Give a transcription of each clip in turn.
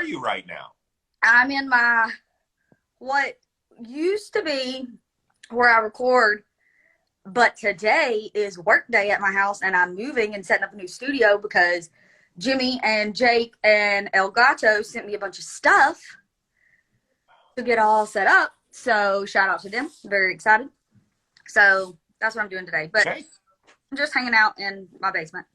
you right now? I'm in my, what used to be where I record, but today is work day at my house, and I'm moving and setting up a new studio because Jimmy and Jake and El Gato sent me a bunch of stuff to get all set up. So shout out to them. Very excited. So that's what I'm doing today. But Okay. I'm just hanging out in my basement.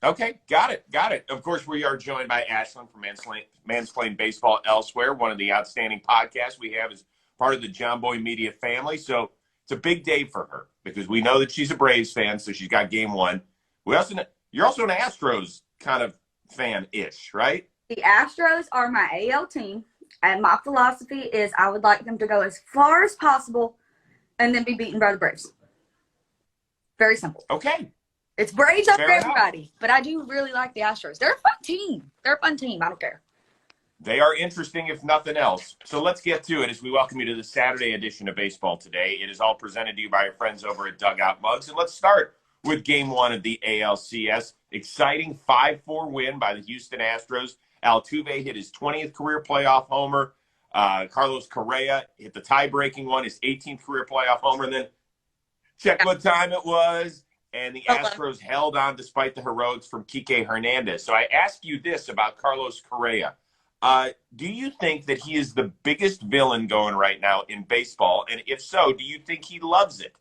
Okay, got it. Of course, we are joined by Ashland from Mansplain Baseball Elsewhere, one of the outstanding podcasts we have as part of the JOMBOY Media family. So it's a big day for her because we know that she's a Braves fan, so she's got game one. You're also an Astros kind of fan-ish, right? The Astros are my AL team, and my philosophy is I would like them to go as far as possible and then be beaten by the Braves. Very simple. Okay. It's Braves up for Fair enough. everybody, but I do really like the Astros. They're a fun team. I don't care. They are interesting, if nothing else. So let's get to it as we welcome you to the Saturday edition of Baseball Today. It is all presented to you by our friends over at Dugout Mugs. And let's start with game one of the ALCS. Exciting 5-4 win by the Houston Astros. Altuve hit his 20th career playoff homer. Carlos Correa hit the tie-breaking one, his 18th career playoff homer. And then check what time it was. And the Astros held on despite the heroics from Kike Hernandez. So I ask you this about Carlos Correa. Do you think that he is the biggest villain going right now in baseball? And if so, do you think he loves it?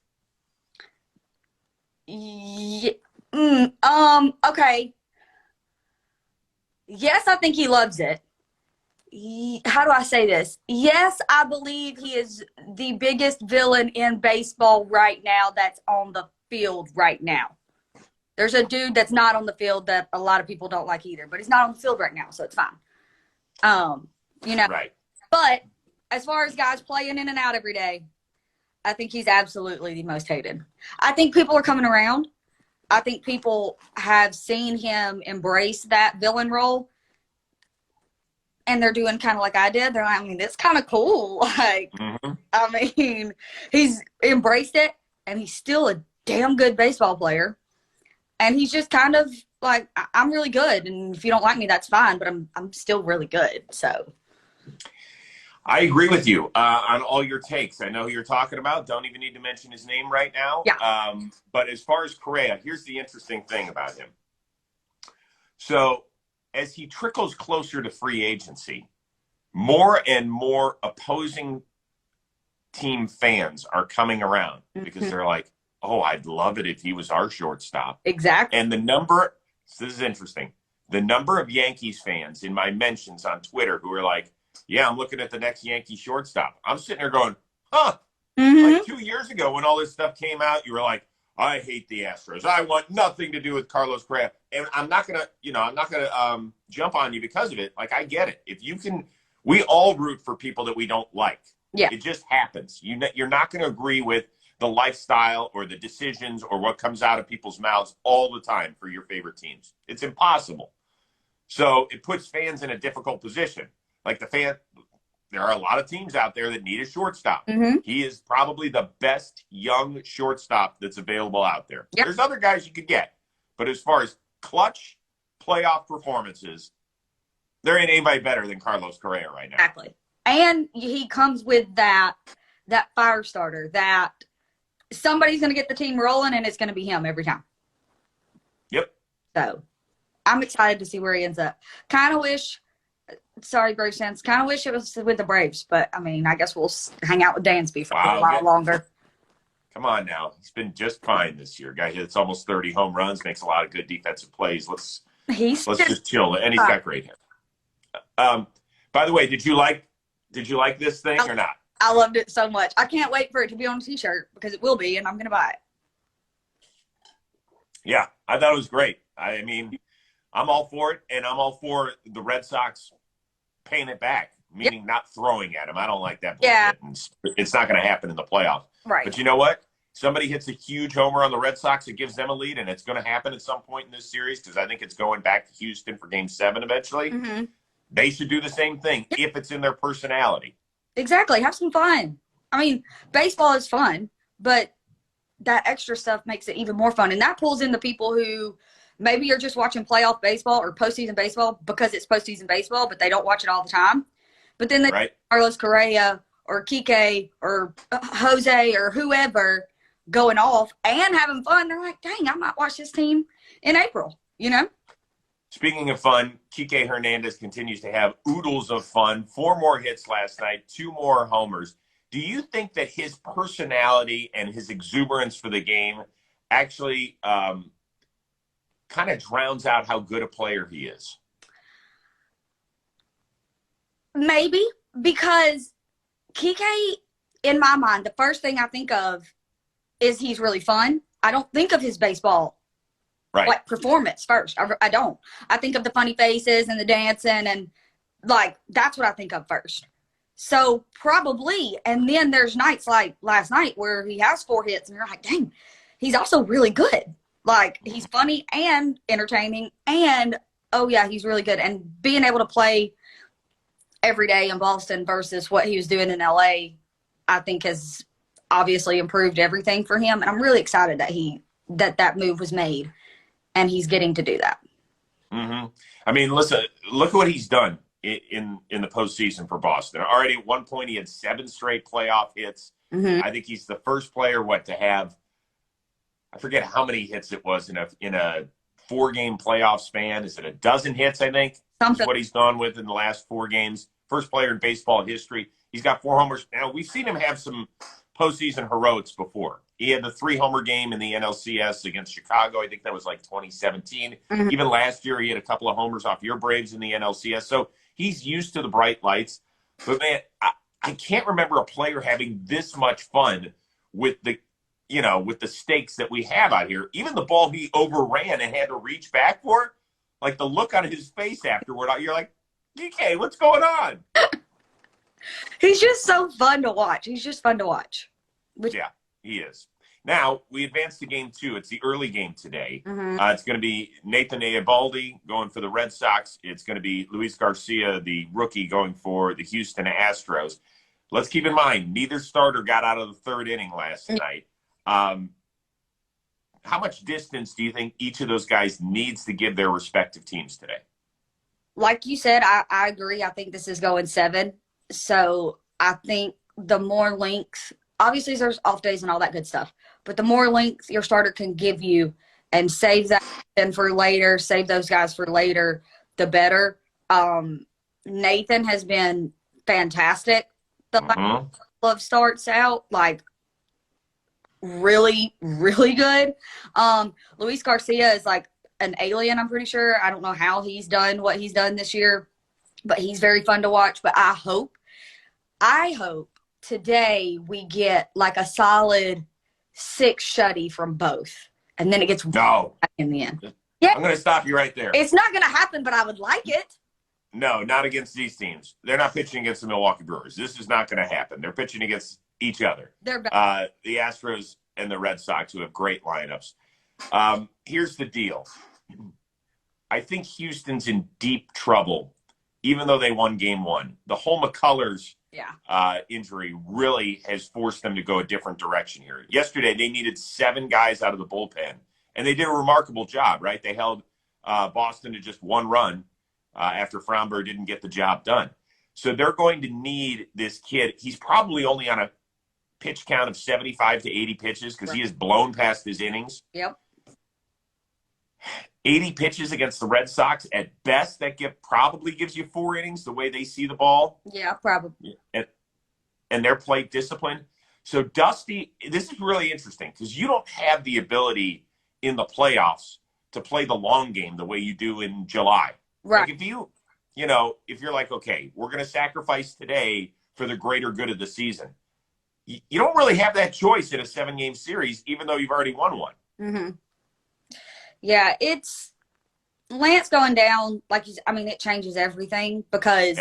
Okay. Yes, I think he loves it. How do I say this? Yes, I believe he is the biggest villain in baseball right now that's on the field right now. There's a dude that's not on the field that a lot of people don't like either, but he's not on the field right now, so it's fine. Right. But as far as guys playing in and out every day, I think he's absolutely the most hated. I think people are coming around. I think people have seen him embrace that villain role, and they're doing kind of like I did. They're like, I mean, that's kind of cool. Like, I mean, he's embraced it, and he's still a damn good baseball player. And he's just kind of like, I'm really good, and if you don't like me, that's fine, but I'm still really good. So I agree with you on all your takes. I know who you're talking about. Don't even need to mention his name right now. Yeah. But as far as Correa, here's the interesting thing about him. So as he trickles closer to free agency, more and more opposing team fans are coming around because they're like, oh, I'd love it if he was our shortstop. Exactly. And this is interesting, the number of Yankees fans in my mentions on Twitter who are like, yeah, I'm looking at the next Yankee shortstop. I'm sitting there going, huh. Like 2 years ago when all this stuff came out, you were like, I hate the Astros. I want nothing to do with Carlos Correa. And I'm not going to jump on you because of it. Like, I get it. If you can, we all root for people that we don't like. Yeah. It just happens. You're not going to agree with the lifestyle or the decisions or what comes out of people's mouths all the time for your favorite teams. It's impossible. So it puts fans in a difficult position. Like there are a lot of teams out there that need a shortstop. He is probably the best young shortstop that's available out there. Yep. There's other guys you could get. But as far as clutch playoff performances, there ain't anybody better than Carlos Correa right now. Exactly. And he comes with that fire starter, that somebody's going to get the team rolling, and it's going to be him every time. Yep. So I'm excited to see where he ends up. Kind of wish it was with the Braves, but I mean, I guess we'll hang out with Dansby for a while longer. Come on now. He's been just fine this year. Guy hits almost 30 home runs, makes a lot of good defensive plays. Let's just chill. And he's got great hair. By the way, did you like this thing or not? I loved it so much. I can't wait for it to be on a t-shirt because it will be, and I'm going to buy it. Yeah, I thought it was great. I mean, I'm all for it, and I'm all for the Red Sox paying it back, meaning not throwing at him. I don't like that bullshit. Yeah. It's not going to happen in the playoffs. Right. But you know what? Somebody hits a huge homer on the Red Sox, it gives them a lead, and it's going to happen at some point in this series because I think it's going back to Houston for Game 7 eventually. They should do the same thing if it's in their personality. Exactly. Have some fun. I mean, baseball is fun, but that extra stuff makes it even more fun. And that pulls in the people who maybe you're just watching playoff baseball or postseason baseball because it's postseason baseball, but they don't watch it all the time. But then they Carlos Correa or Kike or Jose or whoever going off and having fun. They're like, dang, I might watch this team in April, you know? Speaking of fun, Kike Hernandez continues to have oodles of fun. 4 more hits last night, 2 more homers. Do you think that his personality and his exuberance for the game actually kind of drowns out how good a player he is? Maybe, because Kike, in my mind, the first thing I think of is he's really fun. I don't think of his baseball like performance first. I don't. I think of the funny faces and the dancing, and like that's what I think of first. So probably, and then there's nights like last night where he has 4 hits, and you're like, dang, he's also really good. Like he's funny and entertaining, and oh yeah, he's really good. And being able to play every day in Boston versus what he was doing in LA, I think has obviously improved everything for him. And I'm really excited that that move was made. And he's getting to do that. Mm-hmm. I mean, listen, look at what he's done in the postseason for Boston. Already at one point, he had 7 straight playoff hits. Mm-hmm. I think he's the first player, to have, I forget how many hits it was in a 4-game playoff span. Is it a dozen hits, I think? Something. Is what he's gone with in the last 4 games. First player in baseball history. He's got 4 homers. Now, we've seen him have some postseason heroics before. He had the 3-homer game in the NLCS against Chicago. I think that was like 2017. Mm-hmm. Even last year, he had a couple of homers off your Braves in the NLCS. So he's used to the bright lights. But, man, I can't remember a player having this much fun with the stakes that we have out here. Even the ball he overran and had to reach back for, like the look on his face afterward, you're like, DK, what's going on? He's just so fun to watch. He's just fun to watch. Yeah, he is. Now, we advance to game 2. It's the early game today. Mm-hmm. It's going to be Nathan Eovaldi going for the Red Sox. It's going to be Luis Garcia, the rookie, going for the Houston Astros. Let's keep in mind, neither starter got out of the 3rd inning last night. How much distance do you think each of those guys needs to give their respective teams today? Like you said, I agree. I think this is going 7. So I think the more length, obviously there's off days and all that good stuff, but the more length your starter can give you and save that for later, save those guys for later, the better. Nathan has been fantastic. The last couple of starts out, like really, really good. Luis Garcia is like an alien, I'm pretty sure. I don't know how he's done what he's done this year, but he's very fun to watch. But I hope today we get like a solid 6 shutty from both. And then it gets in the end. Yeah. I'm going to stop you right there. It's not going to happen, but I would like it. No, not against these teams. They're not pitching against the Milwaukee Brewers. This is not going to happen. They're pitching against each other. They're better. The Astros and the Red Sox, who have great lineups. Here's the deal. I think Houston's in deep trouble, even though they won game 1. The whole McCullers injury really has forced them to go a different direction here. Yesterday, they needed 7 guys out of the bullpen, and they did a remarkable job, right? They held Boston to just 1 run after Framber didn't get the job done. So they're going to need this kid. He's probably only on a pitch count of 75 to 80 pitches because he has blown past his innings. Yep. 80 pitches against the Red Sox at best, that probably gives you 4 innings the way they see the ball. Yeah, probably. And their plate discipline. So Dusty, this is really interesting because you don't have the ability in the playoffs to play the long game the way you do in July. Right. Like if you're like, okay, we're going to sacrifice today for the greater good of the season. You don't really have that choice in a 7-game series, even though you've already won one. Mm-hmm. Yeah, it's Lance going down. It changes everything because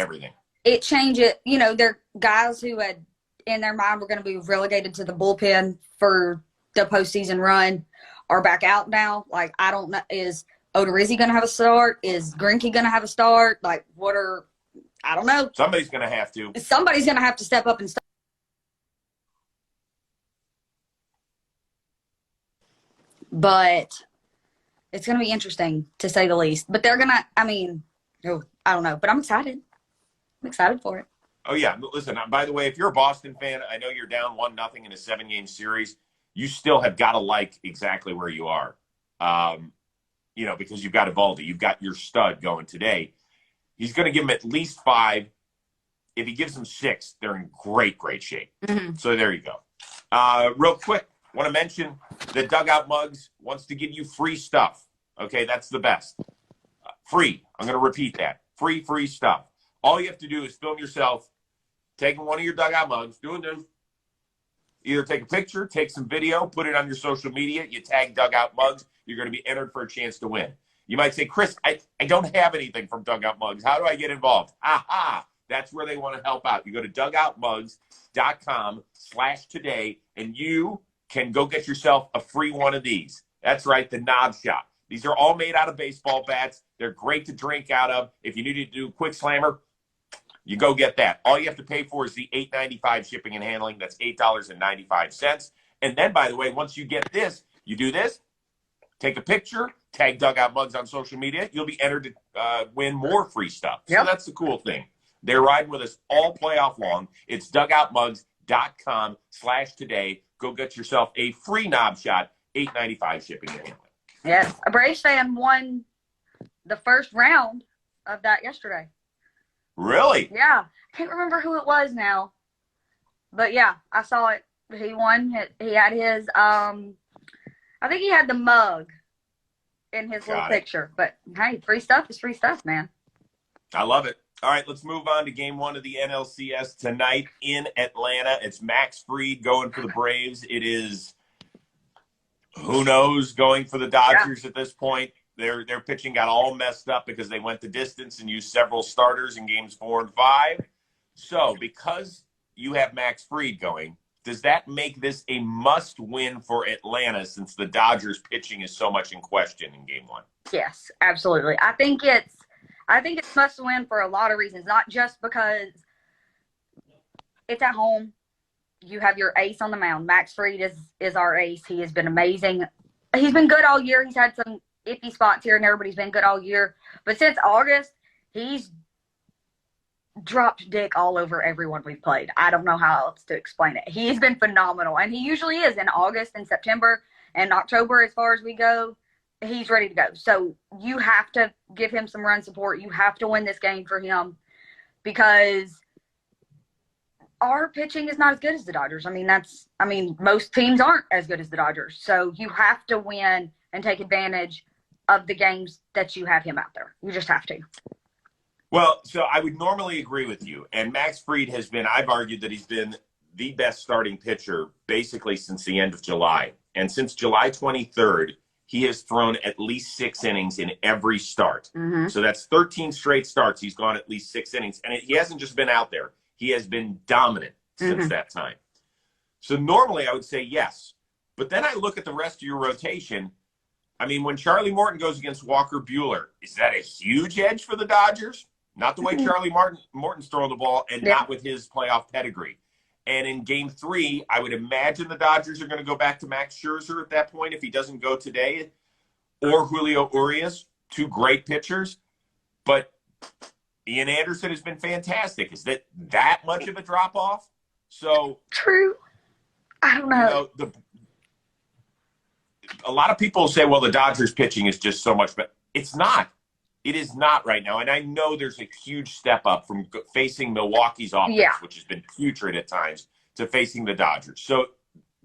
it changes. They're guys who had in their mind were going to be relegated to the bullpen for the postseason run are back out now. Like, I don't know, is Odorizzi going to have a start? Is Greinke going to have a start? Like, I don't know. Somebody's going to have to. Somebody's going to have to step up and start. But It's going to be interesting, to say the least. But they're going to, I mean, oh, I don't know. But I'm excited. I'm excited for it. Oh, yeah. Listen, by the way, if you're a Boston fan, I know you're down 1-0 in a 7-game series. You still have got to like exactly where you are, because you've got Evaldi. You've got your stud going today. He's going to give him at least 5. If he gives them 6, they're in great, great shape. Mm-hmm. So there you go. Real quick, want to mention that Dugout Mugs wants to give you free stuff. Okay, that's the best. Free. I'm going to repeat that. Free stuff. All you have to do is film yourself taking one of your Dugout Mugs, doing this. Either take a picture, take some video, put it on your social media. You tag Dugout Mugs. You're going to be entered for a chance to win. You might say, Chris, I don't have anything from Dugout Mugs. How do I get involved? Aha! That's where they want to help out. You go to dugoutmugs.com/today, and you can go get yourself a free one of these. That's right, the Knob Shot. These are all made out of baseball bats. They're great to drink out of. If you need to do quick slammer, you go get that. All you have to pay for is the $8.95 shipping and handling. That's $8.95. And then, by the way, once you get this, you do this, take a picture, tag Dugout Mugs on social media. You'll be entered to win more free stuff. Yep. So that's the cool thing. They're riding with us all playoff long. It's dugoutmugs.com/today. Go get yourself a free Knob Shot, $8.95 shipping and handling. Yes, a Braves fan won the first round of that yesterday. Really? Yeah. I can't remember who it was now. But, yeah, I saw it. He won. He had his, I think he had the mug in his little picture. But, hey, free stuff is free stuff, man. I love it. All right, let's move on to game 1 of the NLCS tonight in Atlanta. It's Max Fried going for the Braves. It is, who knows, going for the Dodgers at this point. Their pitching got all messed up because they went the distance and used several starters in games 4 and 5. So because you have Max Fried going, does that make this a must-win for Atlanta since the Dodgers pitching is so much in question in game 1? Yes, absolutely. I think it's must win for a lot of reasons, not just because it's at home. You have your ace on the mound. Max Fried is our ace. He has been amazing. He's been good all year. He's had some iffy spots here and there, but he's been good all year. But since August, he's dropped dick all over everyone we've played. I don't know how else to explain it. He's been phenomenal, and he usually is in August and September and October as far as we go. He's ready to go. So you have to give him some run support. You have to win this game for him because our pitching is not as good as the Dodgers. Most teams aren't as good as the Dodgers. So you have to win and take advantage of the games that you have him out there. You just have to. Well, so I would normally agree with you. And Max Fried has been, I've argued that he's been the best starting pitcher basically since the end of July. And since July 23rd, he has thrown at least 6 innings in every start. Mm-hmm. So that's 13 straight starts. He's gone at least 6 innings. And he hasn't just been out there. He has been dominant since that time. So normally I would say yes. But then I look at the rest of your rotation. I mean, when Charlie Morton goes against Walker Buehler, is that a huge edge for the Dodgers? Not the way Charlie Morton's throwing the ball and not with his playoff pedigree. And in game 3, I would imagine the Dodgers are going to go back to Max Scherzer at that point if he doesn't go today, or Julio Urias, 2 great pitchers. But Ian Anderson has been fantastic. Is that much of a drop-off? So true. I don't know. A lot of people say, well, the Dodgers pitching is just so much better. It's not. It is not right now. And I know there's a huge step up from facing Milwaukee's offense, which has been putrid at times, to facing the Dodgers. So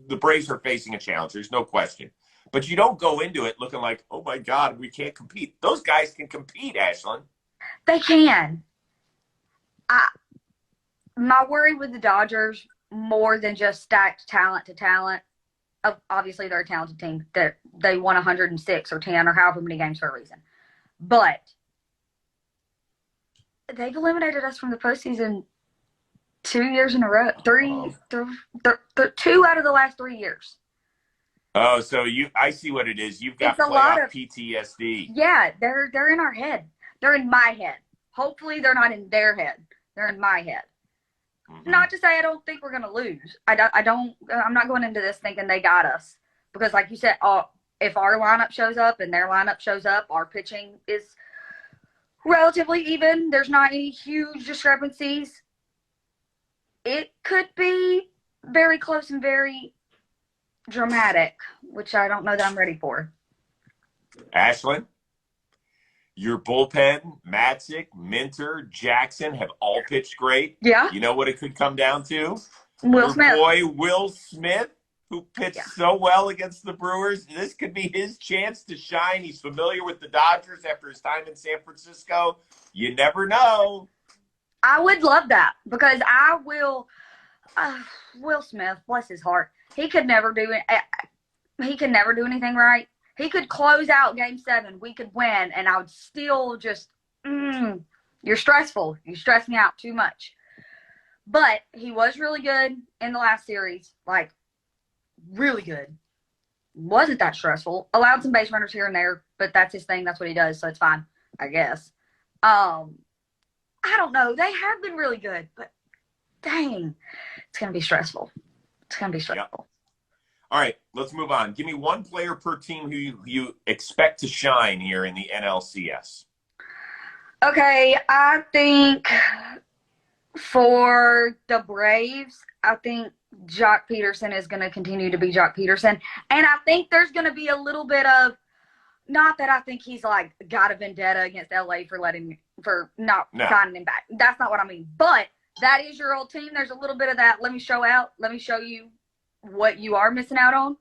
the Braves are facing a challenge. There's no question. But you don't go into it looking like, oh, my God, we can't compete. Those guys can compete, Ashland. They can. My worry with the Dodgers, more than just stacked talent to talent, obviously they're a talented team. They won 106 or 10 or however many games for a reason. But they've eliminated us from the postseason 2 years in a row. 2 out of the last 3 years. Oh, so I see what it is. You've got playoff PTSD. Yeah, they're in our head. They're in my head. Hopefully they're not in their head. They're in my head. Mm-hmm. Not to say I don't think we're going to lose. I'm not going into this thinking they got us. Because like you said, if our lineup shows up and their lineup shows up, our pitching is relatively even. There's not any huge discrepancies. It could be very close and very dramatic, which I don't know that I'm ready for. Ashland, your bullpen, Matzik, Minter, Jackson have all pitched great. Yeah. You know what it could come down to? Will your Smith. boy Will Smith, who pitched so well against the Brewers. This could be his chance to shine. He's familiar with the Dodgers after his time in San Francisco. You never know. I would love that because I will. Will Smith, bless his heart, he could never do it. He could never do anything right. He could close out Game 7. We could win, and I would still just, you're stressful. You stress me out too much. But he was really good in the last series, like really good. Wasn't that stressful. Allowed some base runners here and there, but that's his thing. That's what he does, so it's fine, I guess. I don't know. They have been really good, but dang, it's going to be stressful. It's going to be stressful. Yep. All right, let's move on. Give me one player per team who you expect to shine here in the NLCS. Okay, I think for the Braves, I think Jock Peterson is going to continue to be Jock Peterson. And I think there's going to be a little bit of, not that I think he's like got a vendetta against LA for not signing him back. That's not what I mean. But that is your old team. There's a little bit of that. Let me show you what you are missing out on.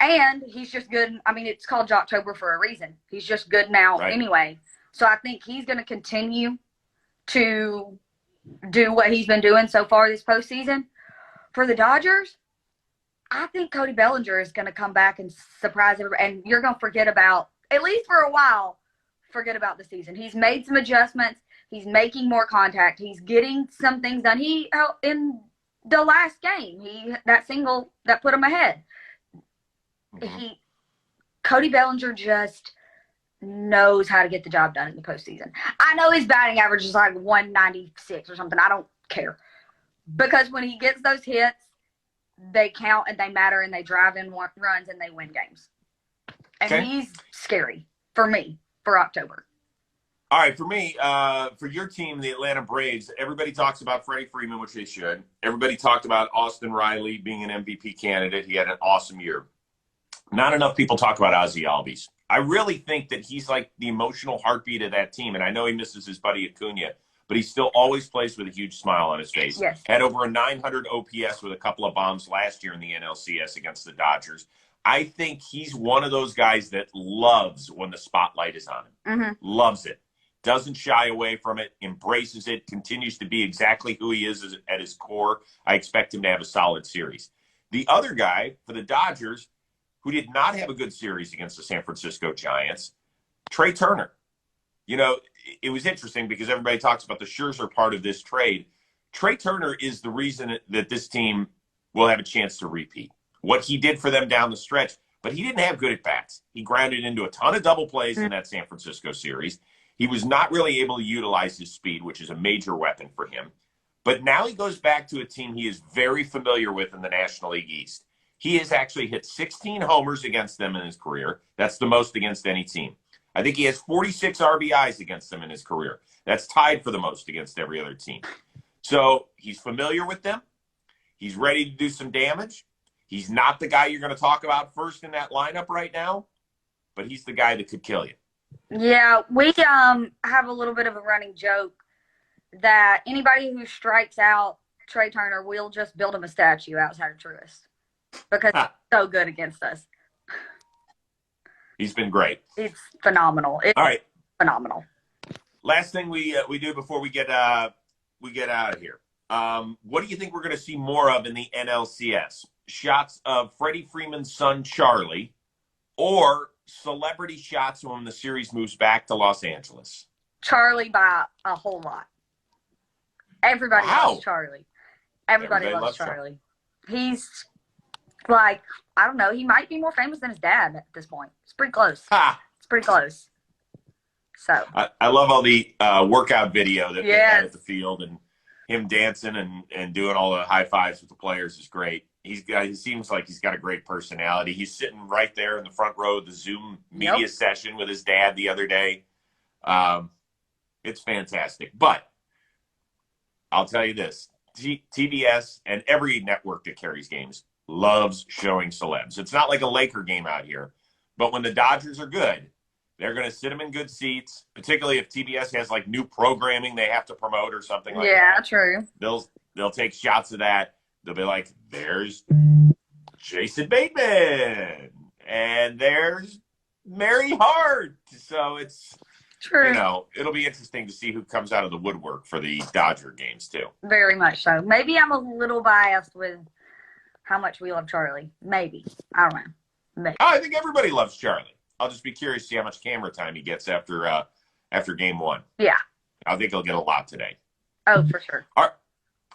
And he's just good. I mean, it's called Jocktober for a reason. He's just good now anyway. So I think he's going to continue to do what he's been doing so far this postseason. For the Dodgers, I think Cody Bellinger is going to come back and surprise everybody. And you're going to forget about, at least for a while, forget about the season. He's made some adjustments. He's making more contact. He's getting some things done. He, in the last game, that single that put him ahead. Cody Bellinger just knows how to get the job done in the postseason. I know his batting average is like 196 or something. I don't care. Because when he gets those hits, they count and they matter and they drive in runs and they win games. And he's scary for me for October. All right, for me, for your team, the Atlanta Braves, everybody talks about Freddie Freeman, which they should. Everybody talked about Austin Riley being an MVP candidate. He had an awesome year. Not enough people talk about Ozzie Albies. I really think that he's like the emotional heartbeat of that team, and I know he misses his buddy Acuna, but he still always plays with a huge smile on his face. Yes. Had over a 900 OPS with a couple of bombs last year in the NLCS against the Dodgers. I think he's one of those guys that loves when the spotlight is on him. Loves it. Doesn't shy away from it, embraces it, continues to be exactly who he is at his core. I expect him to have a solid series. The other guy for the Dodgers, who did not have a good series against the San Francisco Giants, Trey Turner. You know, it was interesting because everybody talks about the Scherzer part of this trade. Trey Turner is the reason that this team will have a chance to repeat. What he did for them down the stretch, but he didn't have good at-bats. He grounded into a ton of double plays in that San Francisco series. He was not really able to utilize his speed, which is a major weapon for him. But now he goes back to a team he is very familiar with in the National League East. He has actually hit 16 homers against them in his career. That's the most against any team. I think he has 46 RBIs against them in his career. That's tied for the most against every other team. So he's familiar with them. He's ready to do some damage. He's not the guy you're going to talk about first in that lineup right now, but he's the guy that could kill you. Yeah, we have a little bit of a running joke that anybody who strikes out Trey Turner, will just build him a statue outside of Truist because he's so good against us. He's been great. It's phenomenal. It's all right, phenomenal. Last thing we do before we get out of here. What do you think we're going to see more of in the NLCS? Shots of Freddie Freeman's son Charlie, or celebrity shots when the series moves back to Los Angeles? Charlie by a whole lot. Everybody loves Charlie. Everybody loves Charlie. He's like, I don't know, he might be more famous than his dad at this point. It's pretty close. It's pretty close. So I love all the workout video that they had at the field, and him dancing and doing all the high fives with the players is great. He seems like he's got a great personality. He's sitting right there in the front row of the Zoom media session with his dad the other day. It's fantastic. But I'll tell you this, TBS and every network that carries games loves showing celebs. It's not like a Laker game out here. But when the Dodgers are good, they're going to sit them in good seats, particularly if TBS has like new programming they have to promote or something like that. Yeah, true. They'll take shots of that. They'll be like, there's Jason Bateman, and there's Mary Hart. So it's true. It'll be interesting to see who comes out of the woodwork for the Dodger games too. Very much so. Maybe I'm a little biased with how much we love Charlie. Maybe. I don't know. Maybe. I think everybody loves Charlie. I'll just be curious to see how much camera time he gets after game one. Yeah. I think he'll get a lot today. Oh, for sure. All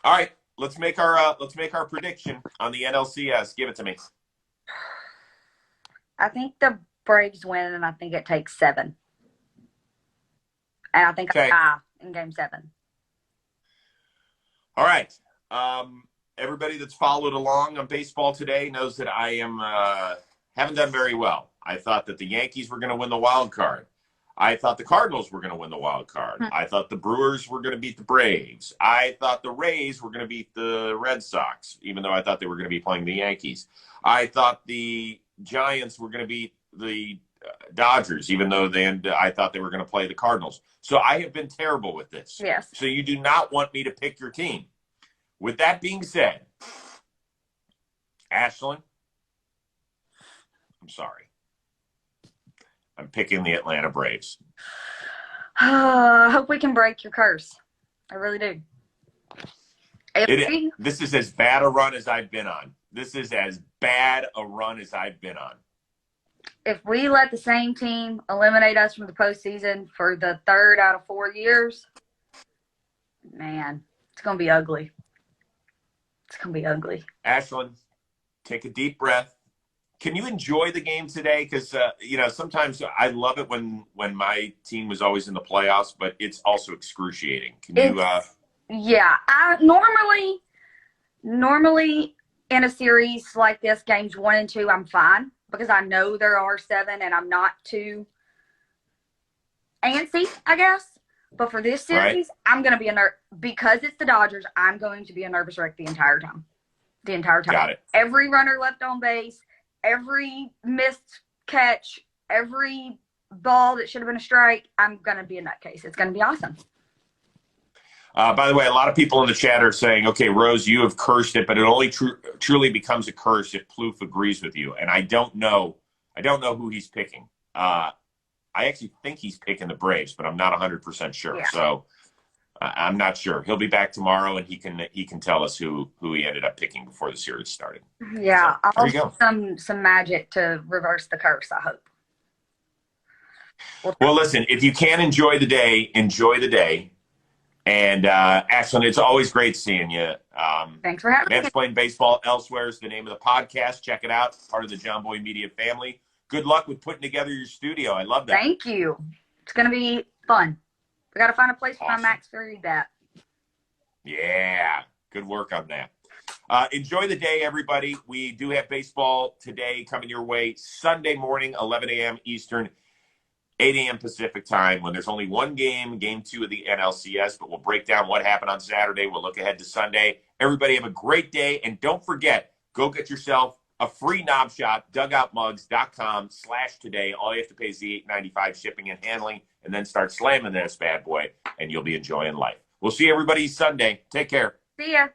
right. Let's make our prediction on the NLCS. Give it to me. I think the Braves win, and I think it takes 7. And I think a tie in Game 7. All right. Everybody that's followed along on baseball today knows that I haven't done very well. I thought that the Yankees were going to win the wild card. I thought the Cardinals were going to win the wild card. I thought the Brewers were going to beat the Braves. I thought the Rays were going to beat the Red Sox, even though I thought they were going to be playing the Yankees. I thought the Giants were going to beat the Dodgers, even though I thought they were going to play the Cardinals. So I have been terrible with this. Yes. So you do not want me to pick your team. With that being said, Ashland, I'm sorry. I'm picking the Atlanta Braves. I hope we can break your curse. I really do. This is as bad a run as I've been on. If we let the same team eliminate us from the postseason for the 3rd out of 4 years, man, it's going to be ugly. It's going to be ugly. Ashland, take a deep breath. Can you enjoy the game today? Because, sometimes I love it when my team was always in the playoffs, but it's also excruciating. Can you? Yeah. Normally in a series like this, games 1 and 2, I'm fine because I know there are 7 and I'm not too antsy, I guess. But for this series, I'm going to be because it's the Dodgers, I'm going to be a nervous wreck the entire time. Got it. Every runner left on base, every missed catch, every ball that should have been a strike, I'm going to be a nutcase. It's going to be awesome. By the way, a lot of people in the chat are saying, okay, Rose, you have cursed it, but it only truly becomes a curse if Plouffe agrees with you. And I don't know who he's picking. I actually think he's picking the Braves, but I'm not 100% sure. Yeah. So I'm not sure. He'll be back tomorrow, and he can tell us who he ended up picking before the series started. Yeah, so, there you go. Some magic to reverse the curse, I hope. Well, listen, if you can enjoy the day, enjoy the day. And Ashland, it's always great seeing you. Thanks for having me. Mansplain Baseball Elsewhere is the name of the podcast. Check it out. It's part of the JOMBOY Media family. Good luck with putting together your studio. I love that. Thank you. It's going to be fun. We got to find a place for my Max to read that. Yeah. Good work on that. Enjoy the day, everybody. We do have baseball today coming your way Sunday morning, 11 a.m. Eastern, 8 a.m. Pacific time, when there's only one game, Game 2 of the NLCS, but we'll break down what happened on Saturday. We'll look ahead to Sunday. Everybody have a great day, and don't forget, go get yourself a free knob shot, dugoutmugs.com/today. All you have to pay is the $8.95 shipping and handling, and then start slamming this bad boy, and you'll be enjoying life. We'll see everybody Sunday. Take care. See ya.